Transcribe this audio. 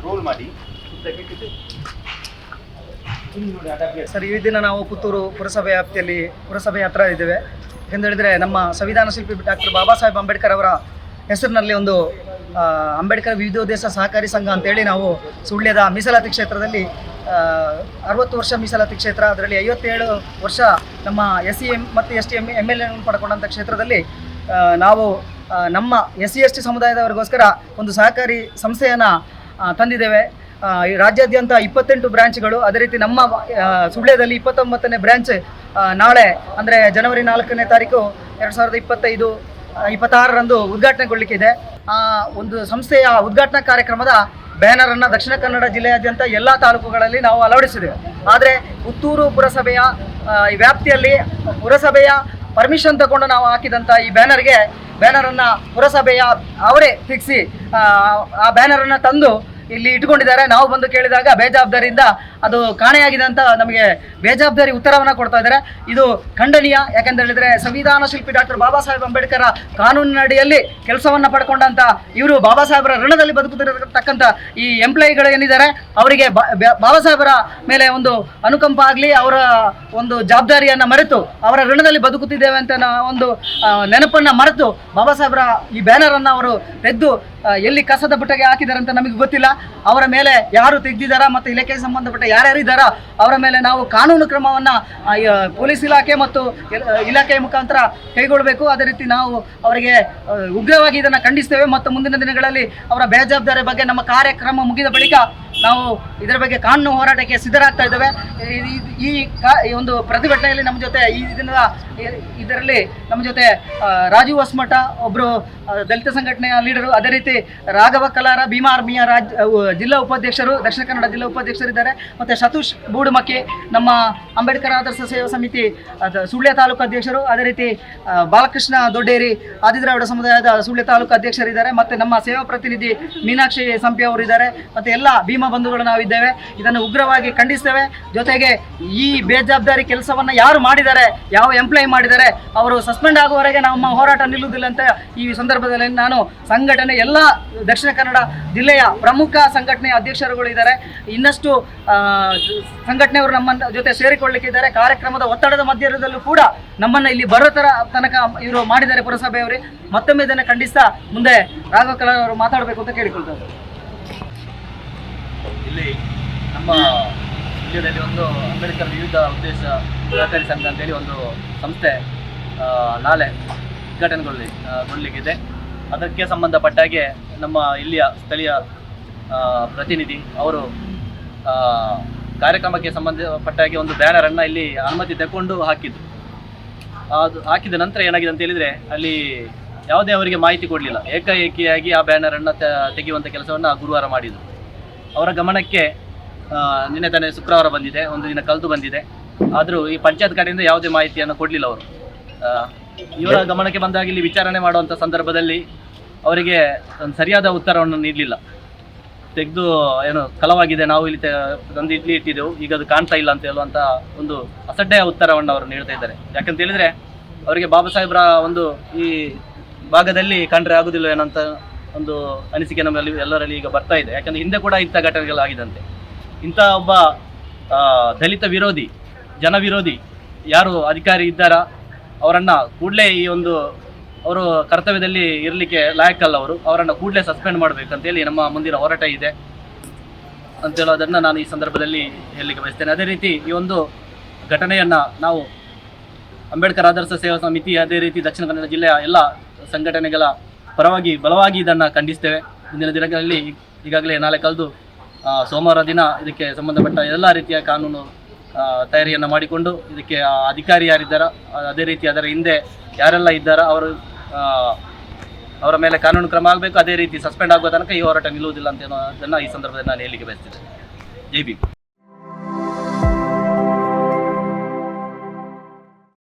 Roll ಮಾಡಿ sir, ಈ ದಿನ ನಾವು ಪುತ್ತೂರು ಪುರಸಭೆ ವ್ಯಾಪ್ತಿಯಲ್ಲಿ ಪುರಸಭೆ ಹತ್ರ ಇದ್ದೇವೆ. ಯಾಕೆಂದೇಳಿದರೆ ನಮ್ಮ ಸಂವಿಧಾನ ಶಿಲ್ಪಿ ಡಾಕ್ಟರ್ ಬಾಬಾ ಸಾಹೇಬ್ ಅಂಬೇಡ್ಕರ್ ಅವರ ಹೆಸರಿನಲ್ಲಿ ಒಂದು ಅಂಬೇಡ್ಕರ್ ವಿವಿಧೋದ್ದೇಶ ಸಹಕಾರಿ ಸಂಘ ಅಂತೇಳಿ ನಾವು ಸುಳ್ಯದ ಮೀಸಲಾತಿ ಕ್ಷೇತ್ರದಲ್ಲಿ 60 ವರ್ಷ ಮೀಸಲಾತಿ ಕ್ಷೇತ್ರ, ಅದರಲ್ಲಿ 57 ವರ್ಷ ನಮ್ಮ SC ಮತ್ತು ST MLA ಪಡ್ಕೊಂಡಂಥ ಕ್ಷೇತ್ರದಲ್ಲಿ ನಾವು ನಮ್ಮ SC ST ಸಮುದಾಯದವರಿಗೋಸ್ಕರ ಒಂದು ಸಹಕಾರಿ ಸಂಸ್ಥೆಯನ್ನು ತಂದಿದ್ದೇವೆ. ಈ ರಾಜ್ಯಾದ್ಯಂತ 28 ಬ್ರಾಂಚ್ಗಳು, ಅದೇ ರೀತಿ ನಮ್ಮ ಸುಳ್ಯದಲ್ಲಿ 29ನೇ ಬ್ರಾಂಚ್ ನಾಳೆ ಅಂದರೆ ಜನವರಿ 4ನೇ ತಾರೀಕು 2025-26ರಂದು ಉದ್ಘಾಟನೆಗೊಳ್ಳಲಿಕ್ಕಿದೆ. ಆ ಒಂದು ಸಂಸ್ಥೆಯ ಉದ್ಘಾಟನಾ ಕಾರ್ಯಕ್ರಮದ ಬ್ಯಾನರನ್ನು ದಕ್ಷಿಣ ಕನ್ನಡ ಜಿಲ್ಲೆಯಾದ್ಯಂತ ಎಲ್ಲ ತಾಲೂಕುಗಳಲ್ಲಿ ನಾವು ಅಳವಡಿಸಿದ್ದೇವೆ. ಆದರೆ ಪುತ್ತೂರು ಪುರಸಭೆಯ ವ್ಯಾಪ್ತಿಯಲ್ಲಿ ಪುರಸಭೆಯ ಪರ್ಮಿಷನ್ ತಗೊಂಡು ನಾವು ಹಾಕಿದಂಥ ಈ ಬ್ಯಾನರನ್ನು ಪುರಸಭೆಯ ಅವರೇ ಫಿಕ್ಸಿ ಆ ಬ್ಯಾನರನ್ನು ತಂದು ಇಲ್ಲಿ ಇಟ್ಕೊಂಡಿದ್ದಾರೆ. ನಾವು ಬಂದು ಕೇಳಿದಾಗ ಬೇಜವಾಬ್ದಾರಿಯಿಂದ ಅದು ಕಾಣೆಯಾಗಿದೆ ಅಂತ ನಮಗೆ ಬೇಜವಾಬ್ದಾರಿ ಉತ್ತರವನ್ನು ಕೊಡ್ತಾ ಇದ್ದಾರೆ. ಇದು ಖಂಡನೀಯ. ಯಾಕೆಂತ ಹೇಳಿದರೆ ಸಂವಿಧಾನ ಶಿಲ್ಪಿ ಡಾಕ್ಟರ್ ಬಾಬಾ ಸಾಹೇಬ್ ಅಂಬೇಡ್ಕರ್ ಕಾನೂನಿನ ಅಡಿಯಲ್ಲಿ ಕೆಲಸವನ್ನು ಪಡ್ಕೊಂಡಂಥ ಇವರು ಬಾಬಾ ಸಾಹೇಬರ ಋಣದಲ್ಲಿ ಬದುಕುತ್ತಿರತಕ್ಕಂಥ ಈ ಎಂಪ್ಲಾಯಿಗಳು ಏನಿದ್ದಾರೆ ಅವರಿಗೆ ಬಾಬಾ ಸಾಹೇಬರ ಮೇಲೆ ಒಂದು ಅನುಕಂಪ ಆಗಲಿ, ಅವರ ಒಂದು ಜವಾಬ್ದಾರಿಯನ್ನು ಮರೆತು ಅವರ ಋಣದಲ್ಲಿ ಬದುಕುತ್ತಿದ್ದೇವೆ ಅಂತ ಒಂದು ನೆನಪನ್ನು ಮರೆತು ಬಾಬಾ ಸಾಹೇಬರ ಈ ಬ್ಯಾನರನ್ನು ಅವರು ತೆಗೆದು ಎಲ್ಲಿ ಕಸದ ಬುಟ್ಟೆಗೆ ಹಾಕಿದ್ದಾರೆ ಅಂತ ನಮಗೆ ಗೊತ್ತಿಲ್ಲ. ಅವರ ಮೇಲೆ ಯಾರು ತೆಗೆದಿದ್ದಾರಾ ಮತ್ತು ಇಲಾಖೆಗೆ ಸಂಬಂಧಪಟ್ಟ ಯಾರ್ಯಾರು ಇದ್ದಾರಾ ಅವರ ಮೇಲೆ ನಾವು ಕಾನೂನು ಕ್ರಮವನ್ನು ಪೊಲೀಸ್ ಇಲಾಖೆ ಮತ್ತು ಇಲಾಖೆಯ ಮುಖಾಂತರ ಕೈಗೊಳ್ಳಬೇಕು. ಅದೇ ರೀತಿ ನಾವು ಅವರಿಗೆ ಉಗ್ರವಾಗಿ ಇದನ್ನು ಖಂಡಿಸ್ತೇವೆ ಮತ್ತು ಮುಂದಿನ ದಿನಗಳಲ್ಲಿ ಅವರ ಬೇಜವಾಬ್ದಾರಿ ಬಗ್ಗೆ ನಮ್ಮ ಕಾರ್ಯಕ್ರಮ ಮುಗಿದ ಬಳಿಕ ನಾವು ಇದರ ಬಗ್ಗೆ ಕಾನೂನು ಹೋರಾಟಕ್ಕೆ ಸಿದ್ಧರಾಗ್ತಾ ಇದ್ದೇವೆ. ಈ ಒಂದು ಪ್ರತಿಭಟನೆಯಲ್ಲಿ ನಮ್ಮ ಜೊತೆ ಈ ದಿನದ ಇದರಲ್ಲಿ ನಮ್ಮ ಜೊತೆ ರಾಜೀವ್ ಹೊಸಮಠ ಒಬ್ಬರು ದಲಿತ ಸಂಘಟನೆಯ ಲೀಡರು, ಅದೇ ರೀತಿ ರಾಘವ ಕಲಾರ ಭೀಮಾ ಆರ್ಮಿಯ ಜಿಲ್ಲಾ ಉಪಾಧ್ಯಕ್ಷರು, ದಕ್ಷಿಣ ಕನ್ನಡ ಜಿಲ್ಲಾ ಉಪಾಧ್ಯಕ್ಷರಿದ್ದಾರೆ, ಮತ್ತು ಸತೋಷ್ ಬೂಡುಮಕ್ಕಿ ನಮ್ಮ ಅಂಬೇಡ್ಕರ್ ಆದರ್ಶ ಸೇವಾ ಸಮಿತಿ ಸುಳ್ಯ ತಾಲೂಕು ಅಧ್ಯಕ್ಷರು, ಅದೇ ರೀತಿ ಬಾಲಕೃಷ್ಣ ದೊಡ್ಡೇರಿ ಆದಿದ್ರಾವಿಡ ಸಮುದಾಯದ ಸುಳ್ಯ ತಾಲೂಕು ಅಧ್ಯಕ್ಷರಿದ್ದಾರೆ, ಮತ್ತು ನಮ್ಮ ಸೇವಾ ಪ್ರತಿನಿಧಿ ಮೀನಾಕ್ಷಿ ಸಂಪಿ ಅವರು ಇದ್ದಾರೆ, ಮತ್ತು ಎಲ್ಲ ಭೀಮಾ ಬಂಧುಗಳು ನಾವಿದ್ದೇವೆ. ಇದನ್ನು ಉಗ್ರವಾಗಿ ಖಂಡಿಸ್ತೇವೆ. ಜೊತೆಗೆ ಈ ಬೇಜವಾಬ್ದಾರಿ ಕೆಲಸವನ್ನು ಯಾರು ಮಾಡಿದ್ದಾರೆ, ಯಾವ ಎಂಪ್ಲಾಯ್ ಮಾಡಿದ್ದಾರೆ ಅವರು ಸಸ್ಪೆಂಡ್ ಆಗುವವರೆಗೆ ನಮ್ಮ ಹೋರಾಟ ನಿಲ್ಲುವುದಿಲ್ಲ ಅಂತ ಈ ಸಂದರ್ಭದಲ್ಲಿ ನಾನು ಸಂಘಟನೆ ಎಲ್ಲ ದಕ್ಷಿಣ ಕನ್ನಡ ಜಿಲ್ಲೆಯ ಪ್ರಮುಖ ಸಂಘಟನೆಯ ಅಧ್ಯಕ್ಷರುಗಳು ಇದ್ದಾರೆ, ಇನ್ನಷ್ಟು ಸಂಘಟನೆಯವರು ನಮ್ಮ ಜೊತೆ ಸೇರಿಕೊಳ್ಳಲಿಕ್ಕಿದ್ದಾರೆ. ಕಾರ್ಯಕ್ರಮದ ಒತ್ತಡದ ಮಧ್ಯದಲ್ಲೂ ಕೂಡ ನಮ್ಮನ್ನು ಇಲ್ಲಿ ಬರೋ ತನಕ ಇವರು ಮಾಡಿದ್ದಾರೆ ಪುರಸಭೆಯವರು. ಮತ್ತೊಮ್ಮೆ ಇದನ್ನು ಖಂಡಿಸ್ತಾ ಮುಂದೆ ರಾಘವ ಕಲಾರ್ ಅವರು ಮಾತಾಡಬೇಕು ಅಂತ ಕೇಳಿಕೊಳ್ತಾರೆ. ಇಲ್ಲಿ ನಮ್ಮ ಜಿಲ್ಲೆಯಲ್ಲಿ ಒಂದು ಅಂಬೇಡ್ಕರ್ ವಿವಿಧ ಉದ್ದೇಶ ಸಹಕಾರಿ ಸಂಘ ಅಂತೇಳಿ ಒಂದು ಸಂಸ್ಥೆ ನಾಳೆ ಉದ್ಘಾಟನೆಗೊಳ್ಳಲಿಕ್ಕಿದೆ. ಅದಕ್ಕೆ ಸಂಬಂಧಪಟ್ಟ ಹಾಗೆ ನಮ್ಮ ಇಲ್ಲಿಯ ಸ್ಥಳೀಯ ಪ್ರತಿನಿಧಿ ಅವರು ಕಾರ್ಯಕ್ರಮಕ್ಕೆ ಸಂಬಂಧಪಟ್ಟ ಹಾಗೆ ಒಂದು ಬ್ಯಾನರನ್ನು ಇಲ್ಲಿ ಅನುಮತಿ ತಗೊಂಡು ಹಾಕಿದ್ದು. ಅದು ಹಾಕಿದ ನಂತರ ಏನಾಗಿದೆ ಅಂತ ಹೇಳಿದರೆ ಅಲ್ಲಿ ಯಾವುದೇ ಅವರಿಗೆ ಮಾಹಿತಿ ಕೊಡಲಿಲ್ಲ. ಏಕಾಏಕಿಯಾಗಿ ಆ ಬ್ಯಾನರನ್ನು ತೆಗೆಯುವಂಥ ಕೆಲಸವನ್ನು ಗುರುವಾರ ಮಾಡಿದರು. ಅವರ ಗಮನಕ್ಕೆ ನಿನ್ನೆ ತಾನೇ ಶುಕ್ರವಾರ ಬಂದಿದೆ, ಒಂದು ದಿನ ಕಳೆದು ಬಂದಿದೆ. ಆದರೂ ಈ ಪಂಚಾಯತ್ ಕಡೆಯಿಂದ ಯಾವುದೇ ಮಾಹಿತಿಯನ್ನು ಕೊಡಲಿಲ್ಲ ಅವರು. ಇವರ ಗಮನಕ್ಕೆ ಬಂದಾಗ ಇಲ್ಲಿ ವಿಚಾರಣೆ ಮಾಡುವಂಥ ಸಂದರ್ಭದಲ್ಲಿ ಅವರಿಗೆ ಒಂದು ಸರಿಯಾದ ಉತ್ತರವನ್ನು ನೀಡಲಿಲ್ಲ. ತೆಗೆದು ಏನು ಕಲವಾಗಿದೆ, ನಾವು ಇಲ್ಲಿ ತಂದು ಇಲ್ಲಿ ಇಟ್ಟಿದ್ದೆವು, ಈಗ ಅದು ಕಾಣ್ತಾ ಇಲ್ಲ ಅಂತ ಹೇಳುವಂಥ ಒಂದು ಅಸಡ್ಡೆಯ ಉತ್ತರವನ್ನು ಅವರು ನೀಡ್ತಾ ಇದ್ದಾರೆ. ಯಾಕಂತ ಹೇಳಿದರೆ ಅವರಿಗೆ ಬಾಬಾ ಸಾಹೇಬ್ರ ಒಂದು ಈ ಭಾಗದಲ್ಲಿ ಕಂಡ್ರೆ ಆಗೋದಿಲ್ಲ ಏನಂತ ಒಂದು ಅನಿಸಿಕೆ ನಮ್ಮಲ್ಲಿ ಎಲ್ಲರಲ್ಲಿ ಈಗ ಬರ್ತಾ ಇದೆ. ಯಾಕಂದರೆ ಹಿಂದೆ ಕೂಡ ಇಂಥ ಘಟನೆಗಳಾಗಿದಂತೆ. ಇಂಥ ಒಬ್ಬ ದಲಿತ ವಿರೋಧಿ, ಜನ ವಿರೋಧಿ ಯಾರು ಅಧಿಕಾರಿ ಇದ್ದಾರಾ ಅವರನ್ನು ಕೂಡಲೇ ಈ ಒಂದು ಅವರು ಕರ್ತವ್ಯದಲ್ಲಿ ಇರಲಿಕ್ಕೆ ಲಾಯಕ್ಕಲ್ಲ, ಅವರನ್ನು ಕೂಡಲೇ ಸಸ್ಪೆಂಡ್ ಮಾಡಬೇಕಂತೇಳಿ ನಮ್ಮ ಮುಂದಿನ ಹೋರಾಟ ಇದೆ ಅಂತೇಳೋದನ್ನು ನಾನು ಈ ಸಂದರ್ಭದಲ್ಲಿ ಹೇಳಲಿಕ್ಕೆ ಬಯಸ್ತೇನೆ. ಅದೇ ರೀತಿ ಈ ಒಂದು ಘಟನೆಯನ್ನು ನಾವು ಅಂಬೇಡ್ಕರ್ ಆದರ್ಶ ಸೇವಾ ಸಮಿತಿ, ಅದೇ ರೀತಿ ದಕ್ಷಿಣ ಕನ್ನಡ ಜಿಲ್ಲೆಯ ಎಲ್ಲ ಸಂಘಟನೆಗಳ ಪರವಾಗಿ ಬಲವಾಗಿ ಇದನ್ನು ಖಂಡಿಸ್ತೇವೆ. ಮುಂದಿನ ದಿನಗಳಲ್ಲಿ ಈಗಾಗಲೇ ನಾಳೆ ಕಳೆದು ಸೋಮವಾರ ದಿನ ಇದಕ್ಕೆ ಸಂಬಂಧಪಟ್ಟ ಎಲ್ಲ ರೀತಿಯ ಕಾನೂನು ತಯಾರಿಯನ್ನು ಮಾಡಿಕೊಂಡು ಇದಕ್ಕೆ ಅಧಿಕಾರಿ ಯಾರಿದ್ದಾರ, ಅದೇ ರೀತಿ ಅದರ ಹಿಂದೆ ಯಾರೆಲ್ಲ ಇದ್ದಾರ ಅವರ ಮೇಲೆ ಕಾನೂನು ಕ್ರಮ ಆಗಬೇಕು. ಅದೇ ರೀತಿ ಸಸ್ಪೆಂಡ್ ಆಗುವ ತನಕ ಈ ಹೋರಾಟ ನಿಲ್ಲುವುದಿಲ್ಲ ಅಂತ ಅದನ್ನು ಈ ಸಂದರ್ಭದಲ್ಲಿ ನಾನು ಹೇಳಲಿಕ್ಕೆ ಬಯಸ್ತಿದ್ದೆ. ಜೈ ಭೀಮ್.